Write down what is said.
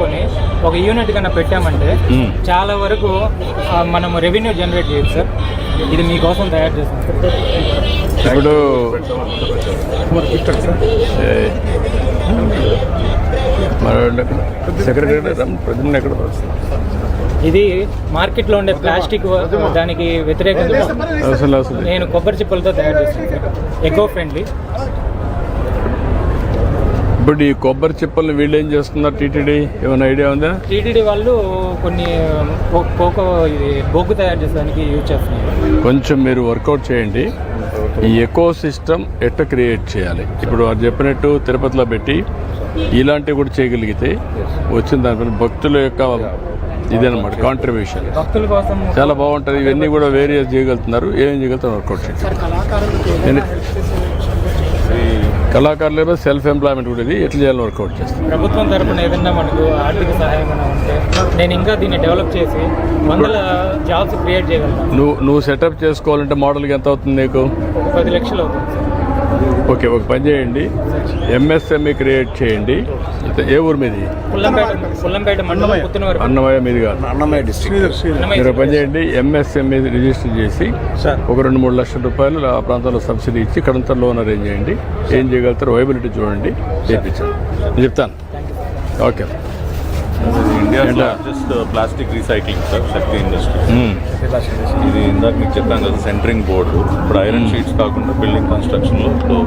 చేసుకొని ఒక యూనిట్ కన్నా పెట్టామంటే చాలా వరకు మనం రెవెన్యూ జనరేట్ చేయొచ్చు సార్. ఇది మీకోసం తయారు చేస్తాం సార్. ఇప్పుడు సెక్రటరీ ప్రజలు ఎక్కడ ఇది మార్కెట్లో ఉండే ప్లాస్టిక్ దానికి వ్యతిరేకంగా నేను కొబ్బరి చిప్పలతో తయారు చేస్తాను సార్. Eco friendly. ఇప్పుడు ఈ కొబ్బరి చిప్పల్ని వీళ్ళు ఏం చేస్తున్నారు? టీటీడీ ఏమైనా ఐడియా ఉందా? టీటీడీ వాళ్ళు కొన్ని కోకో ఇది బొగ్గు తయారు చేసేదానికి యూజ్ చేస్తున్నారు. కొంచెం మీరు వర్కౌట్ చేయండి. ఈ ఎకో సిస్టమ్ ఎట్లా క్రియేట్ చేయాలి. ఇప్పుడు వారు చెప్పినట్టు తిరుపతిలో పెట్టి ఇలాంటివి కూడా చేయగలిగితే వచ్చిన దానిపైన భక్తుల యొక్క ఇదన్నమాట కాంట్రిబ్యూషన్ భక్తుల కోసం చాలా బాగుంటుంది. ఇవన్నీ కూడా వేరియస్ చేయగలుగుతున్నారు. ఏమేం చేయగలుగుతారు వర్కౌట్ చేయండి. కళాకారులు సెల్ఫ్ ఎంప్లాయ్మెంట్ కూడా ఇది ఎట్లా చేయాలని వర్కౌట్ చేస్తాను. ప్రభుత్వం తరపున ఏదన్నా మనకు ఆర్థిక సహాయం ఉంటే నేను ఇంకా దీన్ని డెవలప్ చేసి 100 జాబ్స్ క్రియేట్ చేయగలుగుతాను. నువ్వు సెటప్ చేసుకోవాలంటే మోడల్కి ఎంత అవుతుంది నీకు? 10 లక్షలు అవుతుంది సార్. ఓకే, ఒక పని చేయండి, ఎంఎస్ఎంఈ క్రియేట్ చేయండి. ఏ ఊరు మీది? పుల్లంపేట మండలం పుత్తనవరం. అన్నమయ్య మీది కాదు, అన్నమయ్య డిస్ట్రిక్ట్. మీరు పని చేయండి, ఎంఎస్ఎంఈ రిజిస్టర్ చేసి ఒక 2-3 లక్షల రూపాయలు ఆ ప్రాంతంలో సబ్సిడీ ఇచ్చి ఇక్కడంతా లోన్ అరేంజ్ చేయండి. ఏం చేయగలుగుతారు వైబిలిటీ చూడండి, చేయించండి. నేను చెప్తాను. Okay. India largest plastic recycling sir Shakti industry. ఇది ఇందాక మీకు చెప్పాను కదా, సెంటరింగ్ బోర్డు. ఇప్పుడు ఐరన్ షీట్స్ కాకుండా బిల్డింగ్ కన్స్ట్రక్షన్లో ఇప్పుడు